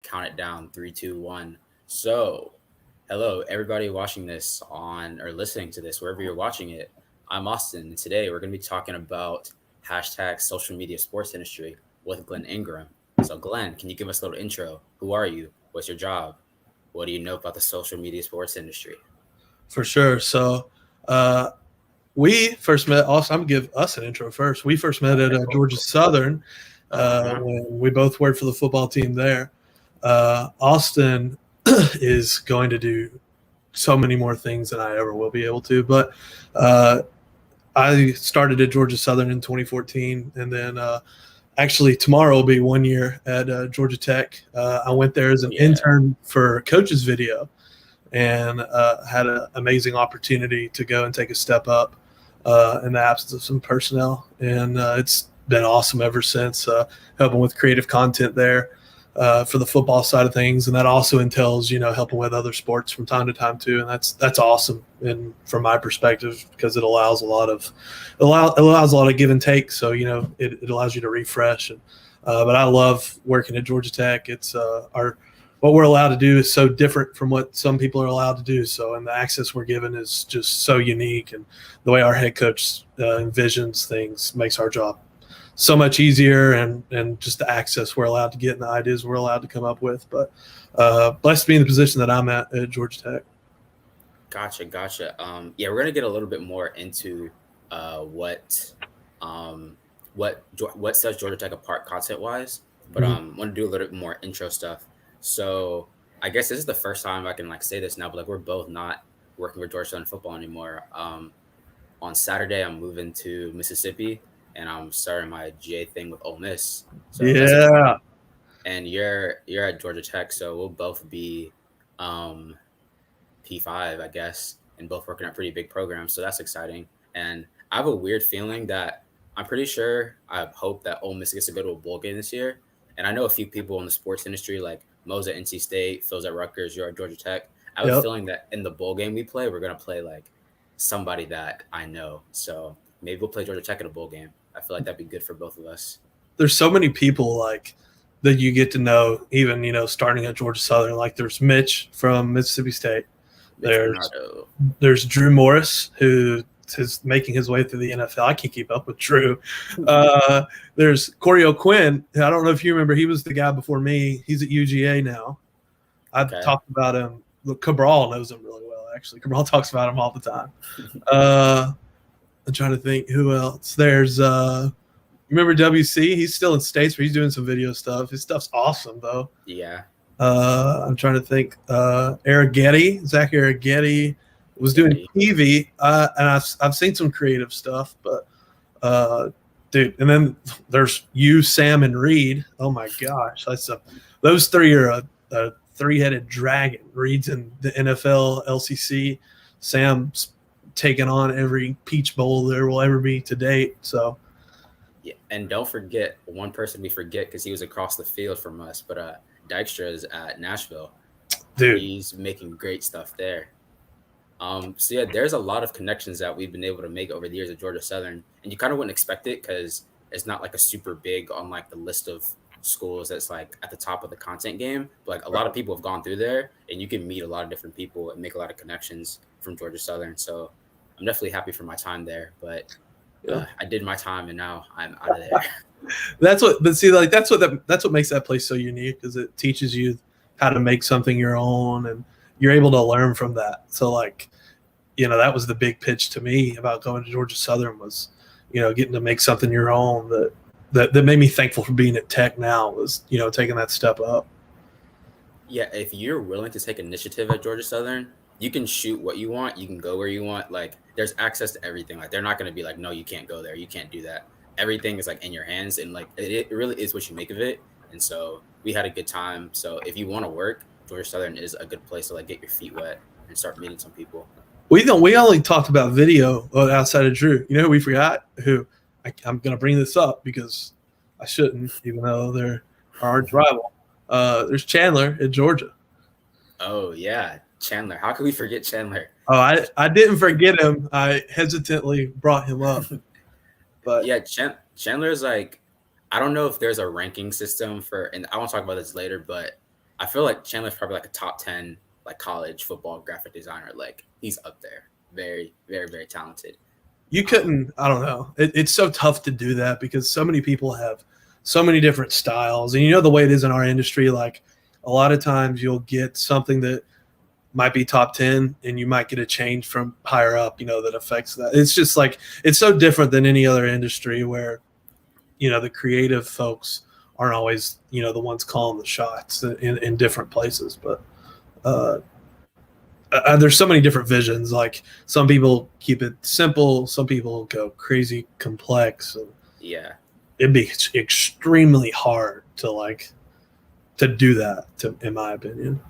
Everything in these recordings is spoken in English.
count it down 3, 2, 1. So, hello, everybody watching this on or listening to this, wherever you're watching it. I'm Austin, and today we're going to be talking about hashtag social media sports industry with Glenn Ingram. So, Glenn, can you give us a little intro? Who are you? What's your job? What do you know about the social media sports industry? For sure. So we first met. Also, I'm gonna give us an intro first. We first met at Georgia Southern Uh-huh. when we both worked for the football team there. Austin is going to do so many more things than I ever will be able to. But I started at Georgia Southern in 2014, and then actually tomorrow will be 1 year at Georgia Tech. I went there as an Yeah. intern for Coach's Video and had an amazing opportunity to go and take a step up in the absence of some personnel. And it's been awesome ever since, helping with creative content there for the football side of things. And that also entails, helping with other sports from time to time too. And that's awesome. And from my perspective, because it allows a lot of give and take. So, it allows you to refresh. And but I love working at Georgia Tech. It's what we're allowed to do is so different from what some people are allowed to do. So, and the access we're given is just so unique. And the way our head coach envisions things makes our job so much easier. And just the access we're allowed to get and the ideas we're allowed to come up with. But blessed to be in the position that I'm at Georgia Tech. Gotcha. Yeah, we're gonna get a little bit more into what what sets Georgia Tech apart content wise, but want to do a little bit more intro stuff. So I guess this is the first time I can like say this now, but like we're both not working with Georgia Southern football anymore. On Saturday I'm moving to Mississippi and I'm starting my GA thing with Ole Miss. So that's Yeah. exciting. And you're at Georgia Tech, so we'll both be um P5, I guess, and both working at pretty big programs. So that's exciting. And I have a weird feeling that I'm pretty sure I hope that Ole Miss gets to go to a bowl game this year. And I know a few people in the sports industry, like Mo's at NC State, Phil's at Rutgers, you're at Georgia Tech. I have a Yep. feeling that in the bowl game we play, we're gonna play like somebody that I know. So maybe we'll play Georgia Tech in a bowl game. I feel like that'd be good for both of us. There's so many people like that you get to know, even, starting at Georgia Southern. Like there's Mitch from Mississippi State. Mitch There's Bernardo. there's Drew Morris, who is making his way through the NFL. I can't keep up with Drew. There's Corey O'Quinn. I don't know if you remember. He was the guy before me. He's at UGA now. I've Okay. talked about him. Look, Cabral knows him really well, actually. Cabral talks about him all the time. I'm trying to think who else. There's remember WC? He's still in States, but he's doing some video stuff. His stuff's awesome, though. Yeah. I'm trying to think. Zach Araghetti was doing TV, and I've seen some creative stuff, but dude, and then there's you, Sam, and Reed. Oh my gosh, those three are a three-headed dragon. Reed's in the NFL, LCC. Sam's taken on every Peach Bowl there will ever be to date. So. Yeah, and don't forget one person we forget because he was across the field from us, but Dykstra is at Nashville. Dude, he's making great stuff there. So yeah, there's a lot of connections that we've been able to make over the years at Georgia Southern, and you kind of wouldn't expect it because it's not like a super big on like the list of schools that's like at the top of the content game. But like a lot of people have gone through there, and you can meet a lot of different people and make a lot of connections from Georgia Southern. So I'm definitely happy for my time there, but. I did my time and now I'm out of there. That's what makes that place so unique, is it teaches you how to make something your own, and you're able to learn from that. So like, that was the big pitch to me about going to Georgia Southern was, getting to make something your own that made me thankful for being at Tech now was, taking that step up. Yeah, if you're willing to take initiative at Georgia Southern, you can shoot what you want. You can go where you want. Like, there's access to everything. Like, they're not going to be like, no, you can't go there. You can't do that. Everything is like in your hands, and like it really is what you make of it. And so we had a good time. So if you want to work, Georgia Southern is a good place to like get your feet wet and start meeting some people. We only talked about video outside of Drew. You know who we forgot? Who I'm going to bring this up because I shouldn't, even though they're our rival. There's Chandler at Georgia. Oh yeah, Chandler. How could we forget Chandler? Oh, I didn't forget him. I hesitantly brought him up. But yeah, Chandler is like, I don't know if there's a ranking system for, and I want to talk about this later, but I feel like Chandler's probably like a top 10 like college football graphic designer. Like he's up there. Very, very, very talented. You couldn't, I don't know. It's so tough to do that because so many people have so many different styles. And you know the way it is in our industry, like a lot of times you'll get something that might be top 10 and you might get a change from higher up, that affects that. It's just like, it's so different than any other industry where, the creative folks aren't always, the ones calling the shots in different places. But there's so many different visions. Like some people keep it simple. Some people go crazy complex. And yeah. It'd be extremely hard to do that, in my opinion.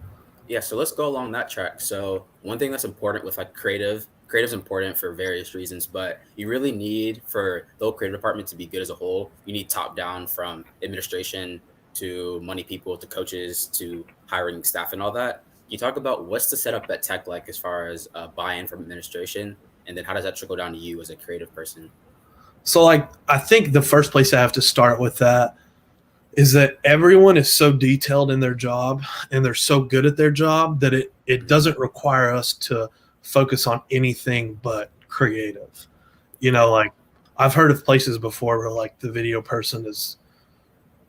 Yeah, so let's go along that track. So one thing that's important with like creative's important for various reasons, but you really need for the whole creative department to be good as a whole. You need top down from administration to money people to coaches to hiring staff and all that. You talk about what's the setup at Tech like as far as buy-in from administration, and then how does that trickle down to you as a creative person? So I think the first place I have to start with that is that everyone is so detailed in their job and they're so good at their job that it doesn't require us to focus on anything but creative. Like I've heard of places before where like the video person is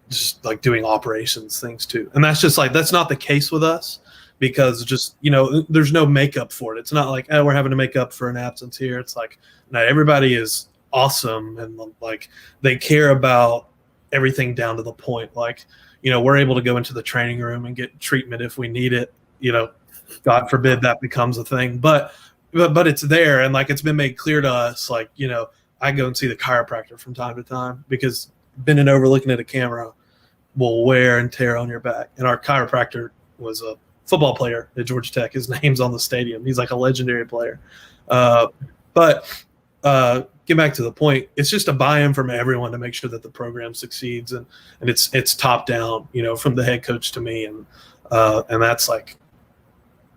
just like doing operations things too. And that's just like, that's not the case with us because just, there's no makeup for it. It's not like, we're having to make up for an absence here. It's like, no, everybody is awesome. And like, they care about everything down to the point. Like, we're able to go into the training room and get treatment if we need it, God forbid that becomes a thing, but it's there. And like, it's been made clear to us, like, I go and see the chiropractor from time to time because bending over, looking at a camera will wear and tear on your back. And our chiropractor was a football player at Georgia Tech. His name's on the stadium. He's like a legendary player. But get back to the point. It's just a buy-in from everyone to make sure that the program succeeds, and it's top down, from the head coach to me, and that's like,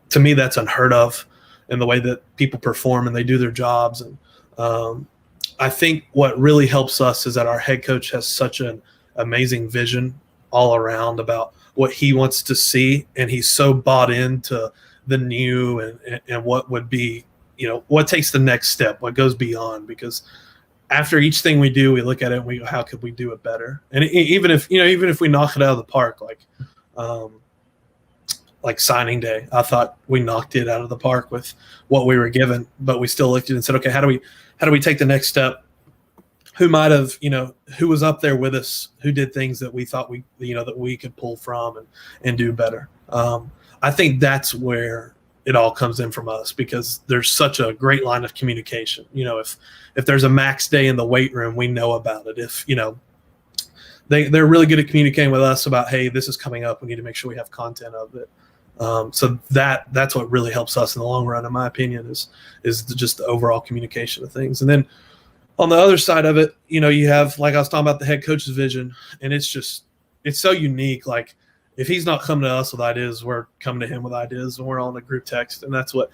to me, that's unheard of in the way that people perform and they do their jobs. And I think what really helps us is that our head coach has such an amazing vision all around about what he wants to see, and he's so bought into the new and what would be, what takes the next step, what goes beyond, because after each thing we do, we look at it and we go, how could we do it better? And even if we knock it out of the park, like signing day, I thought we knocked it out of the park with what we were given, but we still looked at it and said, okay, how do we take the next step? Who might have, who was up there with us, who did things that we thought that we could pull from and do better. I think that's where it all comes in from us, because there's such a great line of communication. If there's a max day in the weight room, we know about it. If, they're really good at communicating with us about, hey, this is coming up, we need to make sure we have content of it. So that's what really helps us in the long run, in my opinion, is just the overall communication of things. And then on the other side of it, you have, like I was talking about, the head coach's vision, and it's so unique. Like if he's not coming to us with ideas, we're coming to him with ideas, and we're on a group text. And that's what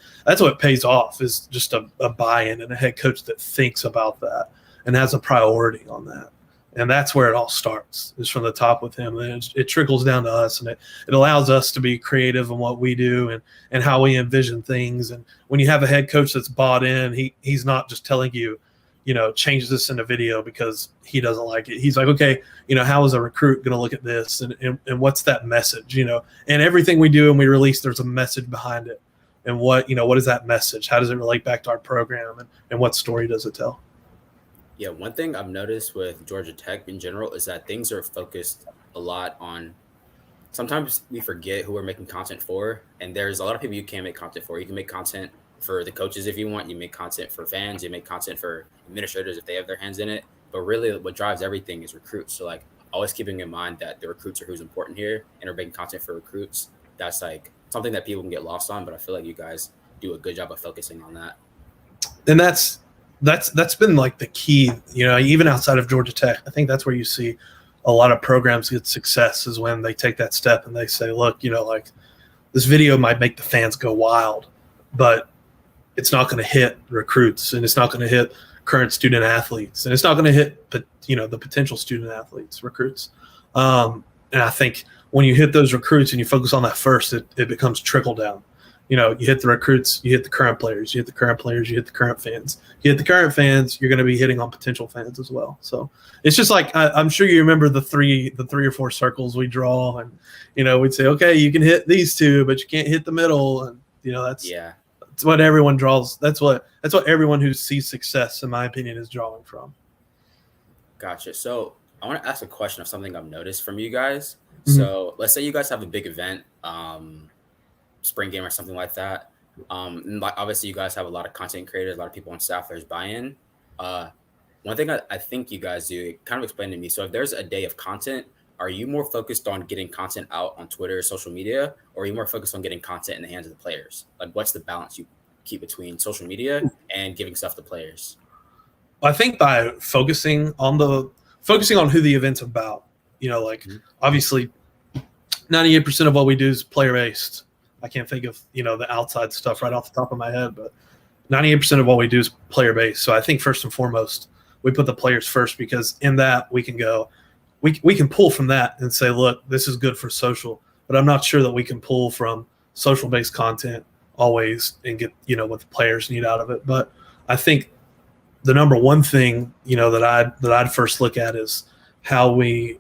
pays off, is just a buy-in and a head coach that thinks about that and has a priority on that. And that's where it all starts, is from the top with him. And it trickles down to us, and it allows us to be creative in what we do and how we envision things. And when you have a head coach that's bought in, he's not just telling you, change this in a video because he doesn't like it. He's like, okay, how is a recruit going to look at this? And what's that message, and everything we do and we release, there's a message behind it. And what is that message? How does it relate back to our program, and what story does it tell? Yeah, one thing I've noticed with Georgia Tech in general is that things are focused a lot on, sometimes we forget who we're making content for. And there's a lot of people you can't make content for. You can make content for the coaches if you want. You make content for fans. You make content for administrators if they have their hands in it. But really what drives everything is recruits. So like always keeping in mind that the recruits are who's important here, and we're making content for recruits. That's like something that people can get lost on. But I feel like you guys do a good job of focusing on that. And that's been like the key, even outside of Georgia Tech. I think that's where you see a lot of programs get success, is when they take that step and they say, look, like this video might make the fans go wild, but it's not going to hit recruits, and it's not going to hit current student athletes, and it's not going to hit, the potential student athletes, recruits. And I think when you hit those recruits and you focus on that first, it becomes trickle down. You hit the recruits, you hit the current players, you hit the current players, you hit the current fans. You hit the current fans, you're going to be hitting on potential fans as well. So it's just like I'm sure you remember the three or four circles we draw, and we'd say, okay, you can hit these two, but you can't hit the middle, and that's what everyone draws. That's what everyone who sees success, in my opinion, is drawing from. Gotcha. So I want to ask a question of something I've noticed from you guys. Mm-hmm. So let's say you guys have a big event, spring game or something like that. And obviously you guys have a lot of content creators, a lot of people on staff, there's buy-in. One thing I think you guys do, kind of explain to me. So if there's a day of content, are you more focused on getting content out on Twitter, social media, or are you more focused on getting content in the hands of the players? Like, what's the balance you keep between social media and giving stuff to players? I think by focusing on who the event's about, obviously 98% of what we do is player based. I can't think of, the outside stuff right off the top of my head, but 98% of what we do is player based. So I think first and foremost, we put the players first, because in that we can go, we can pull from that and say, look, this is good for social, but I'm not sure that we can pull from social based content always and get, what the players need out of it. But I think the number one thing, that I'd first look at is how we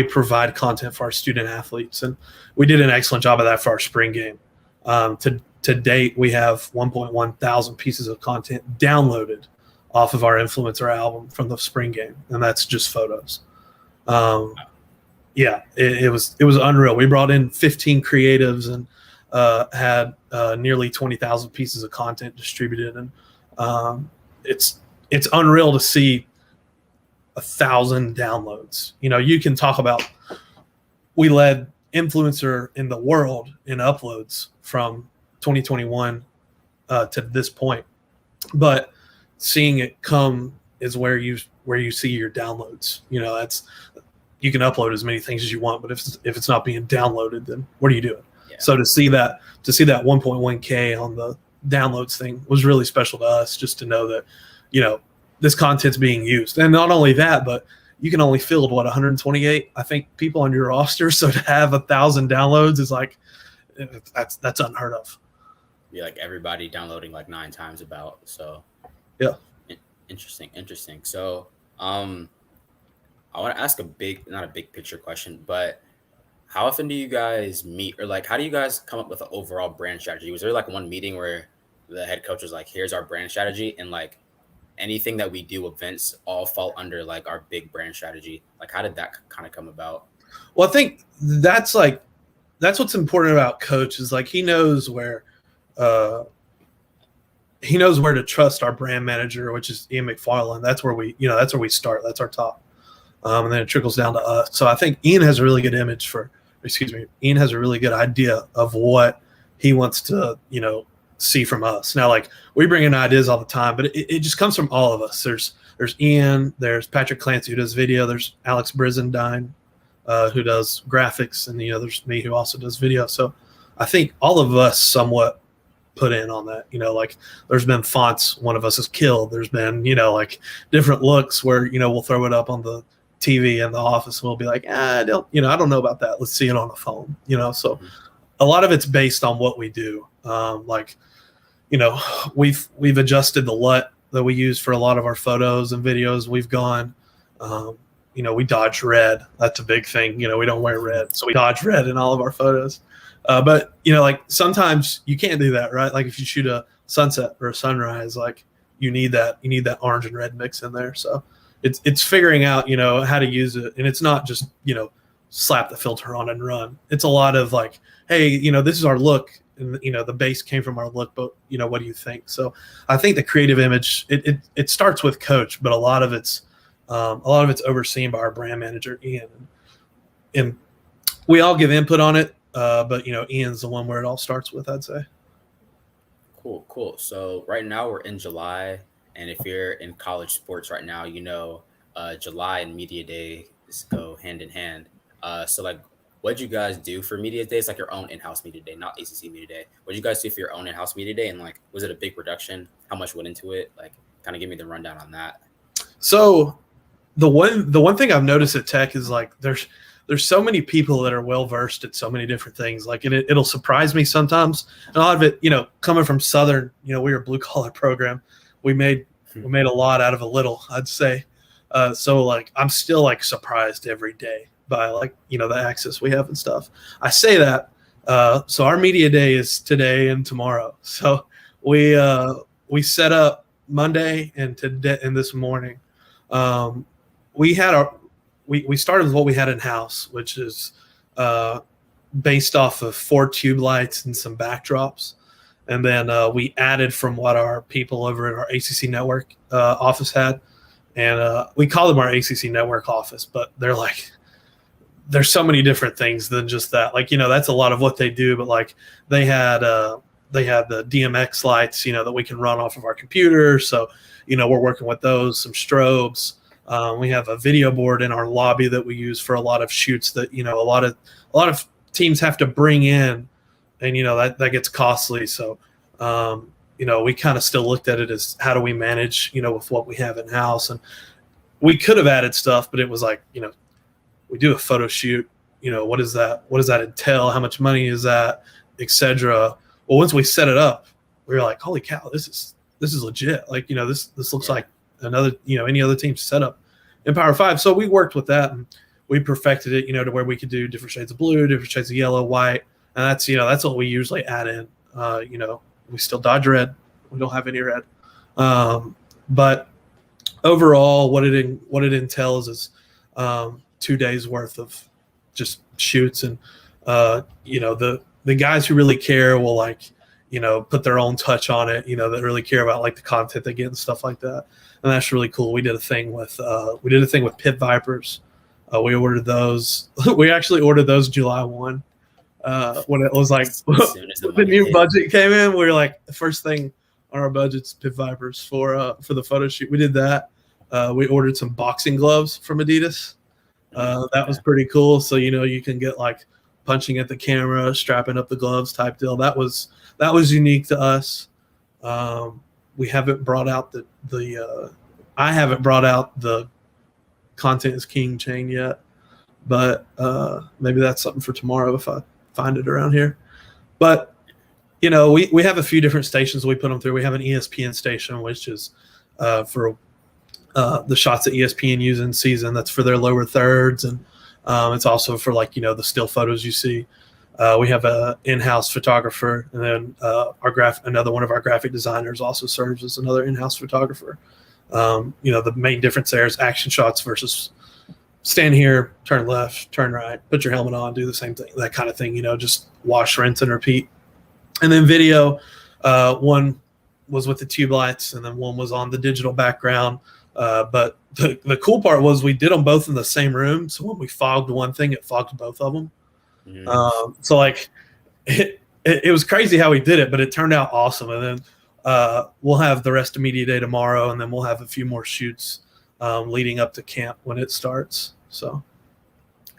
provide content for our student athletes. And we did an excellent job of that for our spring game. To date, we have 1.1 thousand pieces of content downloaded off of our influencer album from the spring game. And that's just photos. It was unreal. We brought in 15 creatives and had nearly 20,000 pieces of content distributed. And it's unreal to see 1,000 downloads. You can talk about, we led influencer in the world in uploads from 2021 to this point, but seeing it come is where you see your downloads. You can upload as many things as you want, but if it's not being downloaded, then what are you doing? Yeah. So to see that 1.1K on the downloads thing was really special to us, just to know that this content's being used. And not only that, but you can only field 128, I think, people on your roster. So to have 1,000 downloads is like, that's unheard of. Yeah, like everybody downloading like 9 times about. So yeah, interesting. So I want to ask not a big picture question, but how often do you guys meet, or like how do you guys come up with an overall brand strategy? Was there like one meeting where the head coach was like, here's our brand strategy, and like anything that we do, events all fall under like our big brand strategy? Like, how did that kind of come about? Well, I think that's what's important about Coach, is like he knows where to trust our brand manager, which is Ian McFarland. That's where we start. That's our top. And then it trickles down to us. So I think Ian has a really good Ian has a really good idea of what he wants to, see from us. Now, like, we bring in ideas all the time, but it just comes from all of us. There's Ian, there's Patrick Clancy, who does video, there's Alex Brizendine, who does graphics, and there's me, who also does video. So I think all of us somewhat put in on that. Like, there's been fonts one of us has killed. There's been like different looks where we'll throw it up on the TV in the office, and we'll be like, I don't know about that, let's see it on the phone. So a lot of it's based on what we do. We've adjusted the LUT that we use for a lot of our photos and videos. We've gone, we dodge red. That's a big thing. We don't wear red, so we dodge red in all of our photos. But like, sometimes you can't do that, right? Like, if you shoot a sunset or a sunrise, like, you need that orange and red mix in there. So it's figuring out, how to use it. And it's not just, slap the filter on and run. It's a lot of like, hey, this is our look. And the base came from our look, but what do you think? So I think the creative image, it starts with Coach, but a lot of it's overseen by our brand manager, Ian, and we all give input on it. But Ian's the one where it all starts with, I'd say. Cool. So right now we're in July, and if you're in college sports right now, July and media day go hand in hand. So like, what'd you guys do for media days, like your own in-house media day, not ACC media day? What'd you guys do for your own in-house media day? And like, was it a big production? How much went into it? Like, kind of give me the rundown on that. So the one thing I've noticed at Tech is like, there's so many people that are well versed at so many different things. Like it'll surprise me sometimes. And a lot of it, coming from Southern, we were a blue collar program. We made a lot out of a little, I'd say. So like I'm still like surprised every day by like the access we have and stuff. I say that. So our media day is today and tomorrow. So we set up Monday and today and this morning. We started with what we had in house, which is based off of 4 tube lights and some backdrops, and then we added from what our people over at our ACC Network office had, and we call them our ACC Network office, but there's so many different things than just that. Like that's a lot of what they do, but like they had the DMX lights, that we can run off of our computer. So we're working with those, some strobes. We have a video board in our lobby that we use for a lot of shoots that a lot of teams have to bring in, and that gets costly. So we kind of still looked at it as how do we manage with what we have in house, and we could have added stuff, but it was like we do a photo shoot. What does that entail? How much money is that, etc. Well, once we set it up, we were like, holy cow, this is legit. Like this looks like another any other team setup in Power 5. So we worked with that and we perfected it to where we could do different shades of blue, different shades of yellow, white, and that's what we usually add in. We still dodge red, we don't have any red, but overall what it entails is 2 days worth of just shoots, and the guys who really care will put their own touch on it, that really care about like the content they get and stuff like that. And that's really cool. We did a thing with Pit Vipers. We ordered those. We actually ordered those July 1. When it was like the new budget came in, we were like, the first thing on our budget's Pit Vipers for the photo shoot. We did that. We ordered some boxing gloves from Adidas. That was pretty cool. So you can get like punching at the camera, strapping up the gloves type deal. That was unique to us. We haven't brought out I haven't brought out the Content is King chain yet, but maybe that's something for tomorrow if I find it around here. But we have a few different stations we put them through. We have an ESPN station, which is for the shots that ESPN use in season. That's for their lower thirds, and it's also for the still photos you see. We have a in-house photographer, and then another one of our graphic designers also serves as another in-house photographer. The main difference there is action shots versus stand here, turn left, turn right, put your helmet on, do the same thing, that kind of thing. Just wash, rinse, and repeat. And then video, one was with the tube lights, and then one was on the digital background. But the cool part was we did them both in the same room, so when we fogged one thing, it fogged both of them. So like it was crazy how we did it, but it turned out awesome. And then we'll have the rest of media day tomorrow, and then we'll have a few more shoots leading up to camp when it starts. So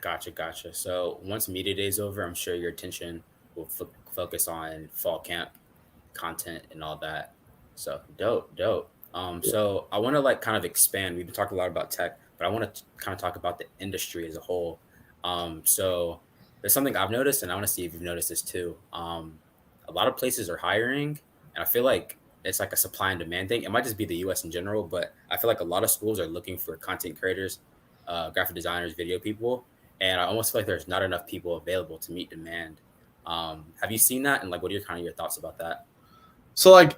gotcha. So once media day is over, I'm sure your attention will focus on fall camp content and all that. So dope. So I want to kind of expand. We've been talking a lot about tech, but I want to kind of talk about the industry as a whole. So there's something I've noticed, and I want to see if you've noticed this too. A lot of places are hiring, and I feel like it's like a supply and demand thing. It might just be the U.S. in general, but I feel like a lot of schools are looking for content creators, graphic designers, video people, and I almost feel like there's not enough people available to meet demand. Have you seen that, and what are your thoughts about that? So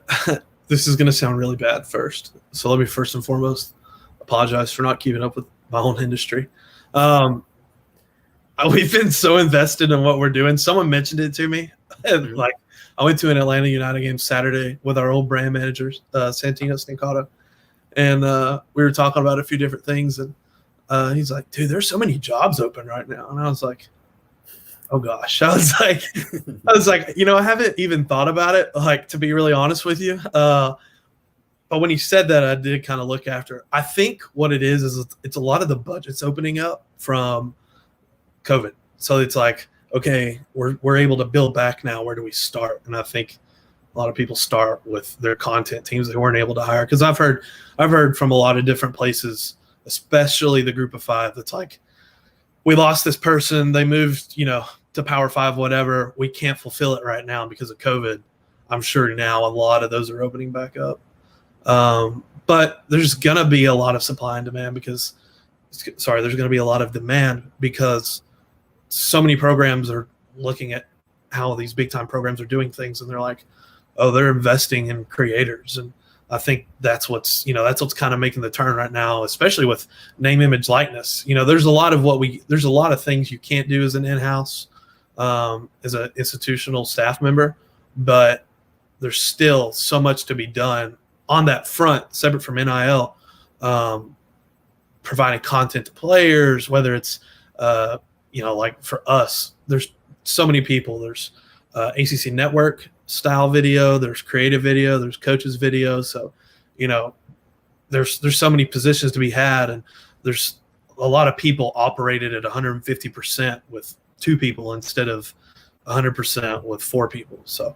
this is going to sound really bad first. So let me first and foremost apologize for not keeping up with my own industry. We've been so invested in what we're doing. Someone mentioned it to me. And I went to an Atlanta United game Saturday with our old brand manager, Santino Stancato. And we were talking about a few different things. And he's like, dude, there's so many jobs open right now. And I was like, oh gosh. I was like, I haven't even thought about it, to be really honest with you. But when he said that, I did kind of look after. I think what it is it's a lot of the budgets opening up from COVID. So it's like, okay, we're able to build back now. Where do we start? And I think a lot of people start with their content teams they weren't able to hire. Because I've heard from a lot of different places, especially the Group of Five, that's like, we lost this person, they moved, to Power 5, whatever. We can't fulfill it right now because of COVID. I'm sure now a lot of those are opening back up. But there's going to be a lot of supply and demand there's going to be a lot of demand because so many programs are looking at how these big time programs are doing things. And they're like, oh, they're investing in creators. And I think that's what's kind of making the turn right now, especially with name, image, likeness. There's a lot of things you can't do as an in-house, as an institutional staff member, but there's still so much to be done on that front, separate from NIL, providing content to players, whether it's, like for us, there's so many people. There's ACC Network style video, there's creative video, there's coaches video. So, there's so many positions to be had, and there's a lot of people operated at 150% with 2 people instead of 100% with 4 people. So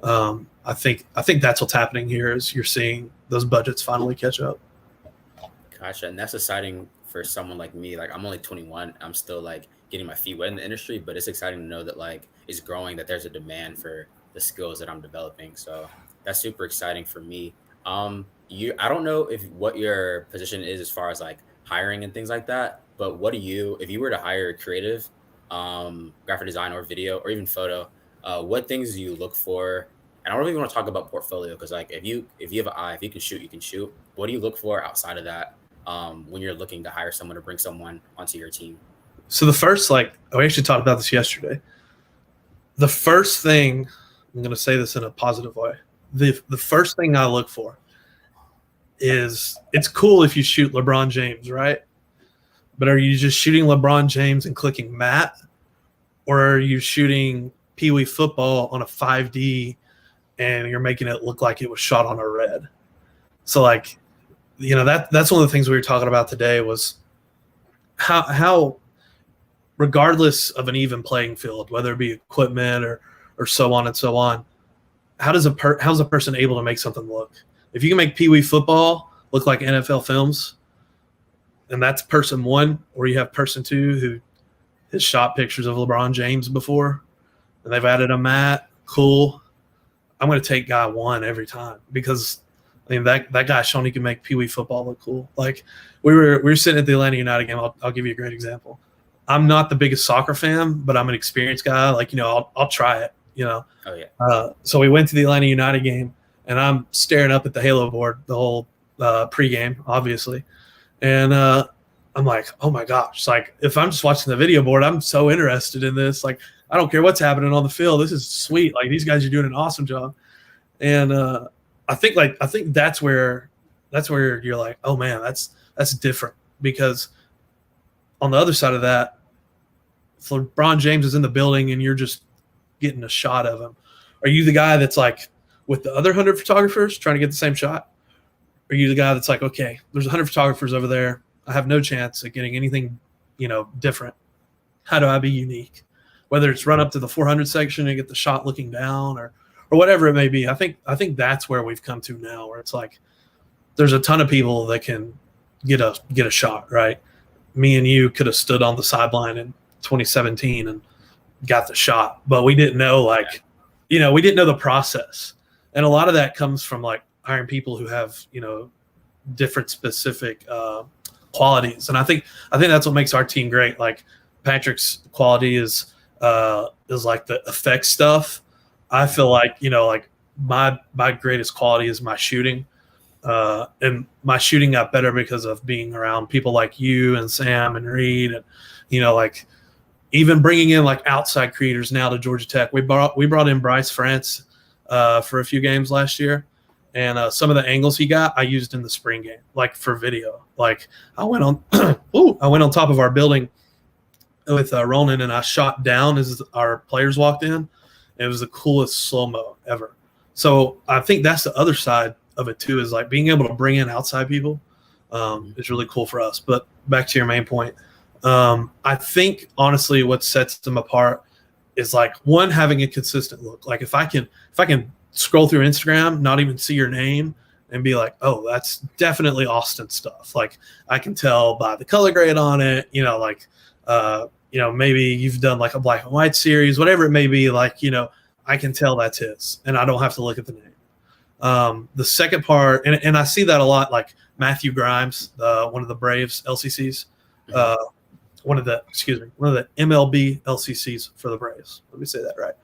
I think that's what's happening here is you're seeing those budgets finally catch up. Gotcha. And that's exciting for someone like me. Like, I'm only 21. I'm still like getting my feet wet in the industry, but it's exciting to know that like it's growing, that there's a demand for the skills that I'm developing. So that's super exciting for me. I don't know what your position is as far as like hiring and things like that, but if you were to hire a creative, graphic design or video or even photo, what things do you look for? And I don't really want to talk about portfolio because like if you have an eye, if you can shoot, you can shoot. What do you look for outside of that when you're looking to hire someone or bring someone onto your team? So the first, we actually talked about this yesterday. The first thing, I'm going to say this in a positive way. The first thing I look for is, it's cool if you shoot LeBron James, right? But are you just shooting LeBron James and clicking Matt? Or are you shooting Pee Wee football on a 5D and you're making it look like it was shot on a red? So that's one of the things we were talking about today was how regardless of an even playing field, whether it be equipment or so on and so on, how's a person able to make something look? If you can make Pee Wee football look like NFL films, and that's person 1, or you have person 2 who has shot pictures of LeBron James before, and they've added a Matt, cool. I'm going to take guy 1 every time because that guy shown he can make Pee Wee football look cool. Like we were sitting at the Atlanta United game. I'll give you a great example. I'm not the biggest soccer fan, but I'm an experienced guy. I'll try it. Oh yeah. So we went to the Atlanta United game, and I'm staring up at the Halo board the whole pregame, obviously, and I'm like, oh my gosh! It's like if I'm just watching the video board, I'm so interested in this. Like I don't care what's happening on the field. This is sweet. Like these guys are doing an awesome job, and I think that's where you're like, oh man, that's different because on the other side of that, if LeBron James is in the building and you're just getting a shot of him, are you the guy that's like with the other 100 photographers trying to get the same shot? Are you the guy that's like, okay, there's 100 photographers over there. I have no chance at getting anything, different. How do I be unique? Whether it's run up to the 400 section and get the shot looking down or whatever it may be. I think that's where we've come to now, where it's like there's a ton of people that can get a shot, right? Me and you could have stood on the sideline in 2017 and got the shot, but we didn't know we didn't know the process. And a lot of that comes from like hiring people who have, different specific qualities. And I think that's what makes our team great. Like Patrick's quality is like the effect stuff. I feel like, my greatest quality is my shooting. And my shooting got better because of being around people like you and Sam and Reed and, even bringing in like outside creators now to Georgia Tech. We brought in Bryce France for a few games last year. And some of the angles he got, I used in the spring game, like for video. Like I went on top of our building with Ronan and I shot down as our players walked in. It was the coolest slow-mo ever. So I think that's the other side of it too, is like being able to bring in outside people is really cool for us. But back to your main point, I think honestly what sets them apart is like one, having a consistent look. Like if I can scroll through Instagram, not even see your name and be like, oh, that's definitely Austin stuff. Like I can tell by the color grade on it, Maybe you've done like a black and white series, whatever it may be. Like, I can tell that's his, and I don't have to look at the name. The second part, and I see that a lot, like Matthew Grimes, one of the Braves LCCs, one of the MLB LCCs for the Braves. Let me say that right.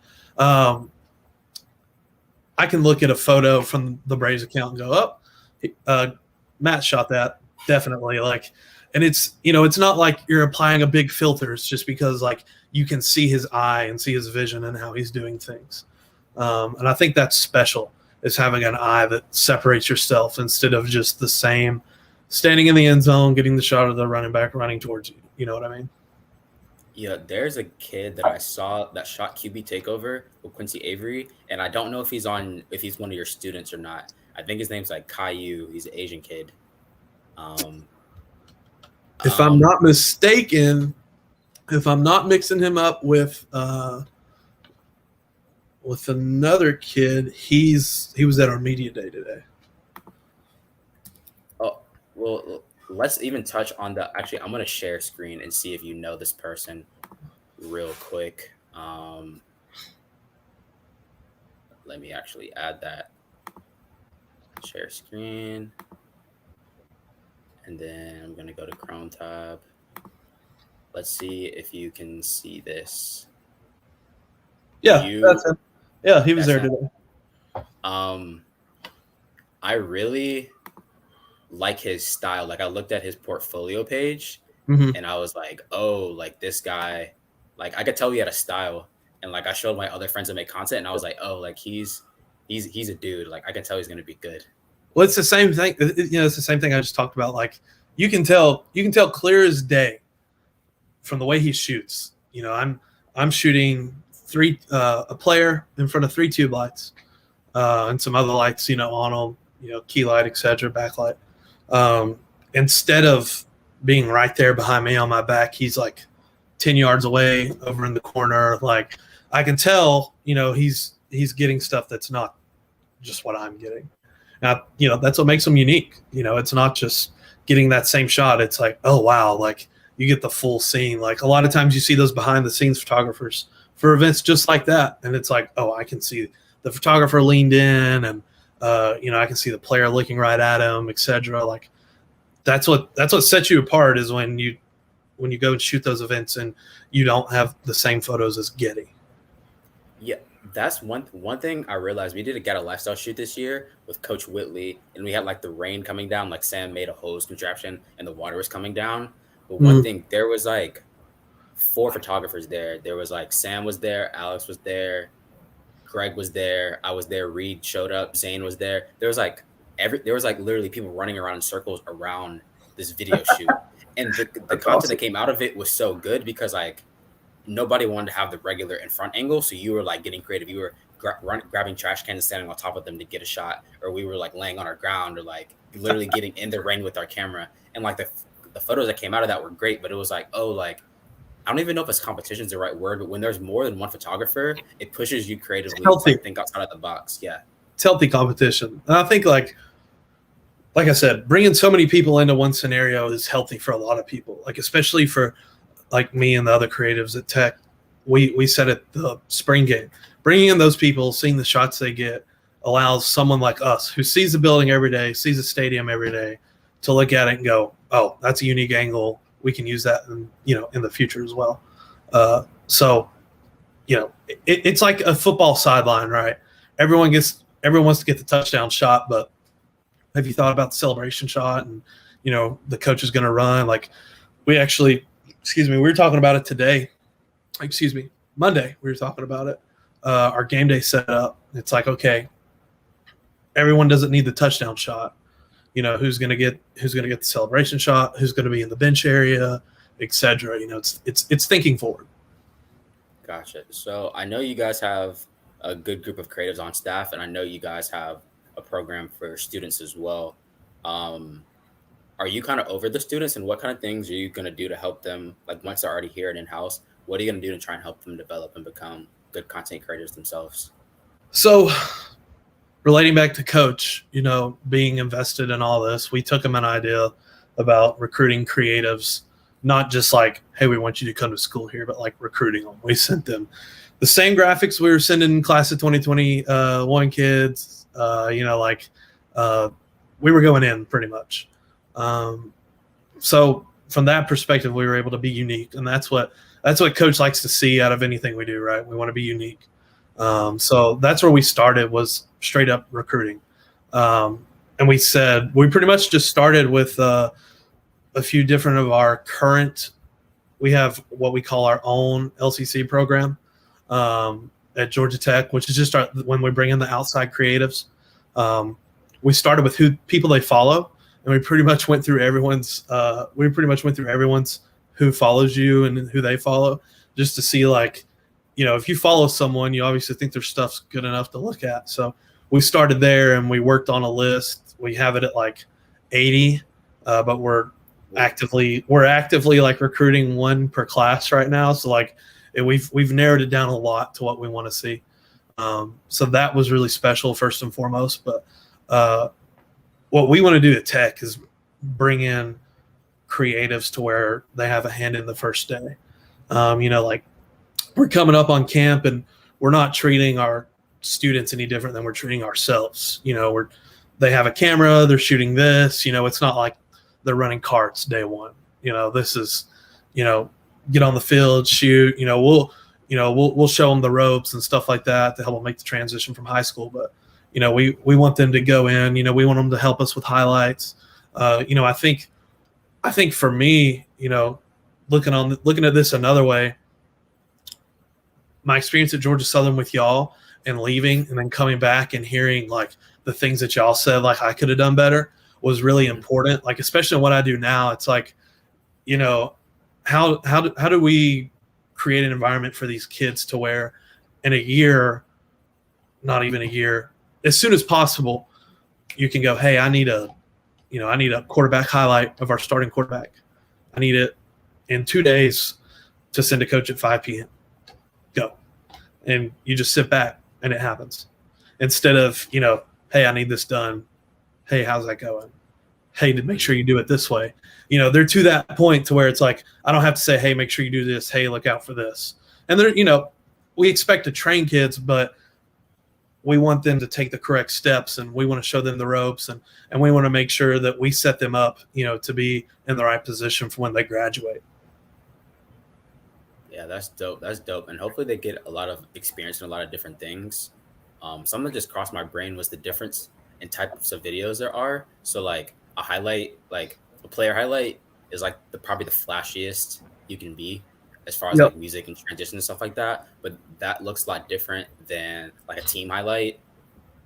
I can look at a photo from the Braves account and go, Matt shot that, definitely. And it's not like you're applying a big filter. It's just because like you can see his eye and see his vision and how he's doing things. And I think that's special, is having an eye that separates yourself instead of just the same standing in the end zone, getting the shot of the running back running towards you. You know what I mean? Yeah, there's a kid that I saw that shot QB takeover with Quincy Avery, and I don't know if he's one of your students or not. I think his name's like Caillou. He's an Asian kid. If I'm not mistaken, if I'm not mixing him up with another kid, he was at our media day today. Oh, well, let's even touch on the. Actually, I'm gonna share screen and see if you know this person, real quick. Let me actually add that. Share screen, and then I'm gonna go to Chrome tab. Let's see if you can see this. Yeah, that's him. Yeah, he was there today. I really like his style. Like, I looked at his portfolio page, and I was like, oh, like this guy, like I could tell he had a style. And like I showed my other friends that make content, and I was like, oh, like he's a dude. Like I can tell he's gonna be good. Well, it's the same thing. It's the same thing I just talked about. Like you can tell clear as day from the way he shoots. I'm shooting a player in front of 3 tube lights, and some other lights, on them, key light, etc., backlight. Instead of being right there behind me on my back, he's like 10 yards away over in the corner. Like I can tell, he's getting stuff that's not just what I'm getting. Now, that's what makes him unique. It's not just getting that same shot. It's like, oh, wow, like you get the full scene. Like a lot of times you see those behind the scenes photographers for events just like that. And it's like, oh, I can see the photographer leaned in, and, I can see the player looking right at him, etc. Like that's what sets you apart, is when you go and shoot those events and you don't have the same photos as Getty. Yeah, that's one thing I realized. We did a Get a Lifestyle shoot this year with Coach Whitley, and we had like the rain coming down. Like Sam made a hose contraption, and the water was coming down. But one thing, there was like 4 photographers there. There was like Sam was there, Alex was there, Greg was there, I was there, Reed showed up, Zane was there. There was like literally people running around in circles around this video shoot. And the content awesome. That came out of it was so good because like nobody wanted to have the regular in front angle. So you were like getting creative. You were grabbing trash cans and standing on top of them to get a shot, or we were like laying on our ground, or like literally getting in the rain with our camera. And like the photos that came out of that were great, but it was like, oh, like I don't even know if it's competition is the right word, but when there's more than one photographer, it pushes you creatively to think outside of the box. Yeah, it's healthy competition, and I think like I said, bringing so many people into one scenario is healthy for a lot of people. Like especially for like me and the other creatives at Tech, we said at the spring game, bringing in those people, seeing the shots they get, allows someone like us who sees the building every day, sees the stadium every day, to look at it and go, oh, that's a unique angle. We can use that in the future as well. So it's like a football sideline, right? Everyone wants to get the touchdown shot, but have you thought about the celebration shot and the coach is going to run? Like we were talking about it today. Monday we were talking about it. Our game day setup. It's like, okay, everyone doesn't need the touchdown shot. Who's going to get the celebration shot, who's going to be in the bench area, etc. It's thinking forward. Gotcha. So I know you guys have a good group of creatives on staff, and I know you guys have a program for students as well. Are you kind of over the students, and what kind of things are you going to do to help them? Like once they're already here and in-house, what are you going to do to try and help them develop and become good content creators themselves? So relating back to Coach, being invested in all this, we took him an idea about recruiting creatives not just like, hey, we want you to come to school here, but like recruiting them. We sent them the same graphics we were sending class of 2021 kids. We were going in pretty much. So from that perspective, we were able to be unique, and that's what coach likes to see out of anything we do, right? We want to be unique. So that's where we started, was straight up recruiting. And we said, we pretty much just started with a few different of our current, we have what we call our own LCC program at Georgia Tech, which is just when we bring in the outside creatives. We started with people they follow, and we pretty much went through everyone's who follows you and who they follow, just to see, like, if you follow someone, you obviously think their stuff's good enough to look at. So we started there, and we worked on a list. We have it at like 80, but we're actively like recruiting one per class right now. So like we've narrowed it down a lot to what we want to see. So that was really special, first and foremost. But what we want to do at Tech is bring in creatives to where they have a hand in the first day. Like, we're coming up on camp, and we're not treating our students any different than we're treating ourselves. They have a camera, they're shooting this. It's not like they're running carts day one. This is, get on the field, shoot. We'll show them the ropes and stuff like that to help them make the transition from high school. But we want them to go in. We want them to help us with highlights. I think for me, looking at this another way, my experience at Georgia Southern with y'all and leaving and then coming back and hearing like the things that y'all said, like I could have done better, was really important. Like, especially in what I do now, it's like, how do we create an environment for these kids to where in a year, not even a year, as soon as possible, you can go, hey, I need a quarterback highlight of our starting quarterback. I need it in 2 days to send a coach at 5 p.m. Go. And you just sit back and it happens. Instead of, hey, I need this done. Hey, how's that going? Hey, to make sure you do it this way. They're to that point to where it's like, I don't have to say, hey, make sure you do this. Hey, look out for this. And they're, we expect to train kids, but we want them to take the correct steps, and we want to show them the ropes, and we want to make sure that we set them up, to be in the right position for when they graduate. Yeah, that's dope. That's dope. And hopefully they get a lot of experience in a lot of different things. Something that just crossed my brain was the difference in types of videos there are. So like a highlight, like a player highlight is like probably the flashiest you can be as far as like music and transition and stuff like that. But that looks a lot different than like a team highlight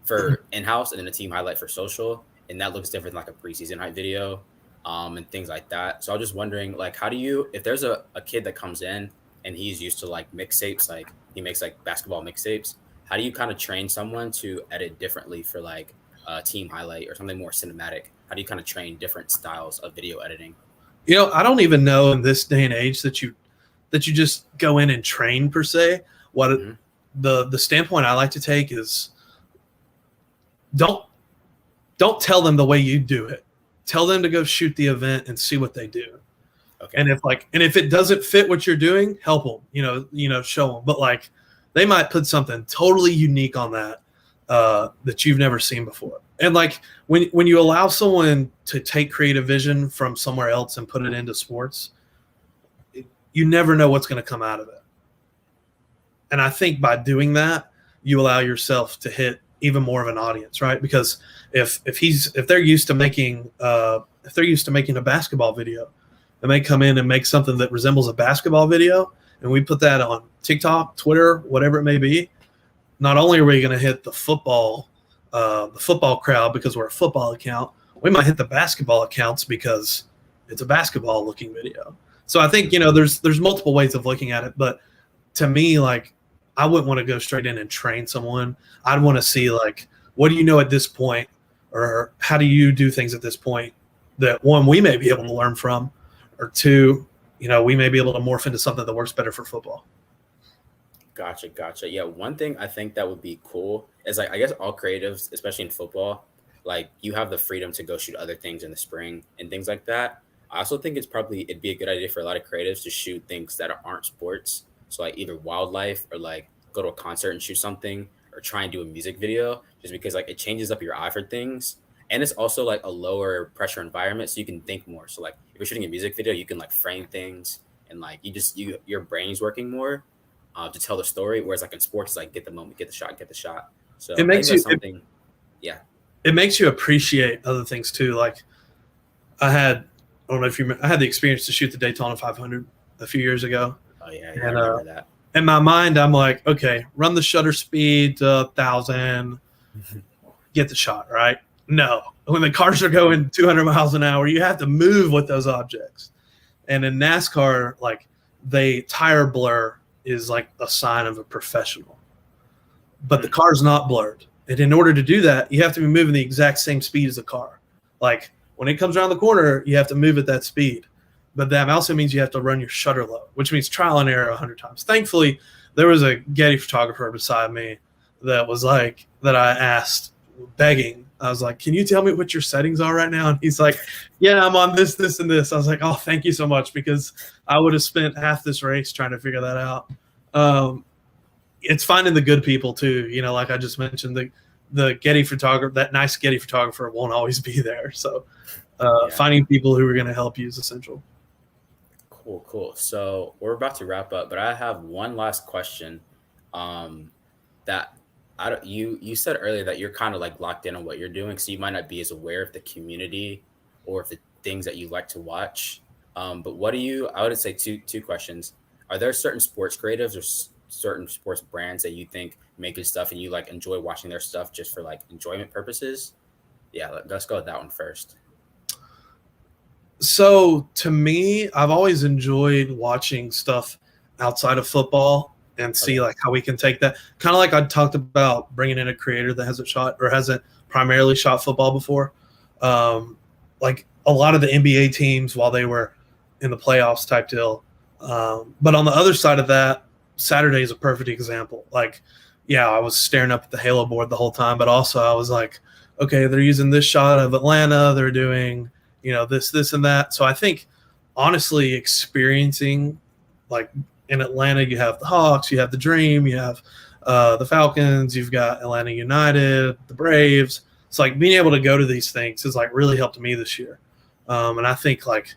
for in-house, and then a team highlight for social. And that looks different than like a preseason hype video and things like that. So I was just wondering, like, how do you, if there's a kid that comes in and he's used to like mixtapes, like he makes like basketball mixtapes, how do you kind of train someone to edit differently for like a team highlight or something more cinematic? How do you kind of train different styles of video editing? I don't even know in this day and age that you just go in and train per se. What the standpoint I like to take is, don't tell them the way you do it. Tell them to go shoot the event and see what they do. Okay. And if it doesn't fit what you're doing, help them. Show them. But like, they might put something totally unique on that that you've never seen before. And like when you allow someone to take creative vision from somewhere else and put it into sports, you never know what's going to come out of it. And I think by doing that, you allow yourself to hit even more of an audience, right? Because if they're used to making a basketball video, and they come in and make something that resembles a basketball video, and we put that on TikTok, Twitter, whatever it may be, not only are we going to hit the football crowd because we're a football account, we might hit the basketball accounts because it's a basketball looking video. So I think, there's multiple ways of looking at it, but to me, like, I wouldn't want to go straight in and train someone. I'd want to see, like, what do you know at this point, or how do you do things at this point that, one, we may be able to learn from, or two, we may be able to morph into something that works better for football. Gotcha. Yeah, one thing I think that would be cool is, like, I guess all creatives, especially in football, like, you have the freedom to go shoot other things in the spring and things like that. I also think it'd be a good idea for a lot of creatives to shoot things that aren't sports. So like either wildlife or like go to a concert and shoot something or try and do a music video just because like it changes up your eye for things. And it's also like a lower pressure environment so you can think more. So like if you're shooting a music video, you can like frame things and like your brain's working more to tell the story. Whereas like in sports, it's like get the moment, get the shot. So It I think makes you that's something. Yeah. it makes you appreciate other things too. Like I had, I don't know if you remember, I had the experience to shoot the Daytona 500 a few years ago, Oh yeah, yeah, I and remember that. in my mind, I'm like, okay, run the shutter speed to 1,000, get the shot, right? No, when the cars are going 200 miles an hour, you have to move with those objects. And in NASCAR, like they tire blur is like a sign of a professional, but the car's not blurred. And in order to do that, you have to be moving the exact same speed as the car. Like when it comes around the corner, you have to move at that speed. But that also means you have to run your shutter low, which means trial and error 100 times. Thankfully, there was a Getty photographer beside me that was like, that I asked, begging. I was like, can you tell me what your settings are right now? And he's like, yeah, I'm on this, this, and this. I was like, oh, thank you so much, because I would have spent half this race trying to figure that out. It's finding the good people too. You know, like I just mentioned, the Getty photographer, that nice Getty photographer won't always be there. So finding people who are going to help you is essential. Cool, cool. So we're about to wrap up, but I have one last question. That I don't, you said earlier that you're kind of like locked in on what you're doing, so you might not be as aware of the community or of the things that you like to watch. But what do you? I would say two questions. Are there certain sports creatives or certain sports brands that you think make good stuff and you like enjoy watching their stuff just for like enjoyment purposes? Yeah, let's go with that one first. So to me, I've always enjoyed watching stuff outside of football and see Okay. like how we can take that, kind of like I talked about bringing in a creator that hasn't shot or hasn't primarily shot football before. Um, like a lot of the NBA teams while they were in the playoffs type deal. But on the other side of that, Saturday is a perfect example. Like, yeah, I was staring up at the Halo board the whole time, but also I was like, okay, they're using this shot of Atlanta. They're doing, you know, this, and that. So I think honestly experiencing like in Atlanta, you have the Hawks, you have the Dream, you have the Falcons, you've got Atlanta United, the Braves. It's like being able to go to these things has like really helped me this year. And I think like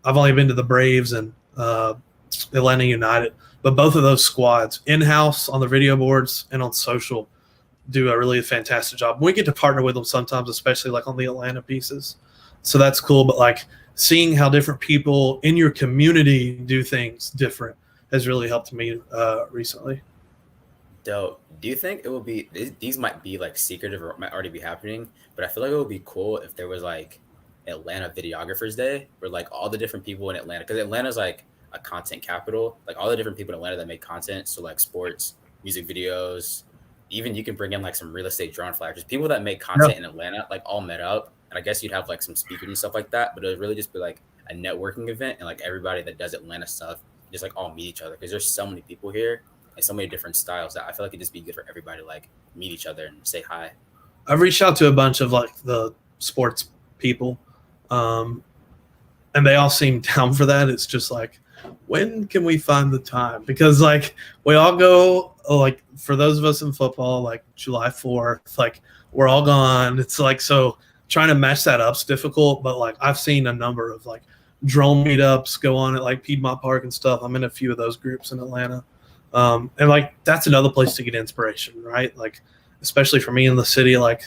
I've only been to the Braves and Atlanta United, but both of those squads in house on the video boards and on social do a really fantastic job. We get to partner with them sometimes, especially like on the Atlanta pieces. So that's cool. But like seeing how different people in your community do things different has really helped me recently. Dope. Do you think it will be these might be like secretive or might already be happening, but I feel like it would be cool if there was like Atlanta Videographers Day where like all the different people in Atlanta, because Atlanta's like a content capital, like all the different people in Atlanta that make content, so like sports, music videos, even you can bring in like some real estate drone flyers, people that make Yeah. content in Atlanta, like all met up, and I guess you'd have like some speakers and stuff like that, but it would really just be like a networking event, and like everybody that does Atlanta stuff just like all meet each other because there's so many people here and so many different styles that I feel like it'd just be good for everybody to like meet each other and say hi. I've reached out to a bunch of like the sports people, um, and they all seem down for that. It's just like, when can we find the time? Because like we all go, like for those of us in football, like July 4th, like we're all gone. It's like, so trying to match that up's difficult, but like I've seen a number of like drone meetups go on at like Piedmont Park and stuff. I'm in a few of those groups in Atlanta. And like that's another place to get inspiration, right? Like especially for me in the city, like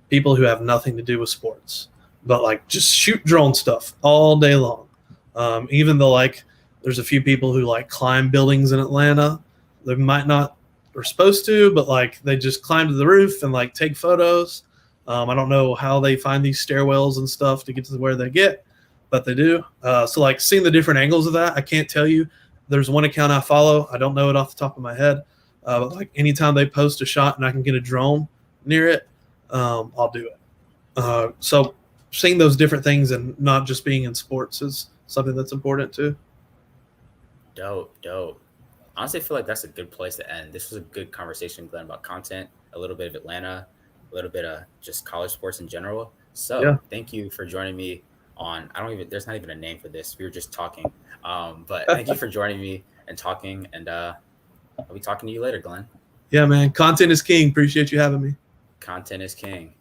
people who have nothing to do with sports, but like just shoot drone stuff all day long. Even though like there's a few people who like climb buildings in Atlanta, they might not are supposed to, but like they just climb to the roof and like take photos. I don't know how they find these stairwells and stuff to get to where they get, but they do. So like seeing the different angles of that, I can't tell you. There's one account I follow. I don't know it off the top of my head, but like anytime they post a shot and I can get a drone near it, I'll do it. So seeing those different things and not just being in sports is something that's important too. Dope, dope. Honestly, I feel like that's a good place to end. This was a good conversation, Glenn, about content, a little bit of Atlanta, a little bit of just college sports in general. Yeah. So thank you for joining me on. I don't even. There's not even a name for this. We were just talking. But thank you for joining me and talking. And I'll be talking to you later, Glenn. Yeah, man. Content is king. Appreciate you having me. Content is king.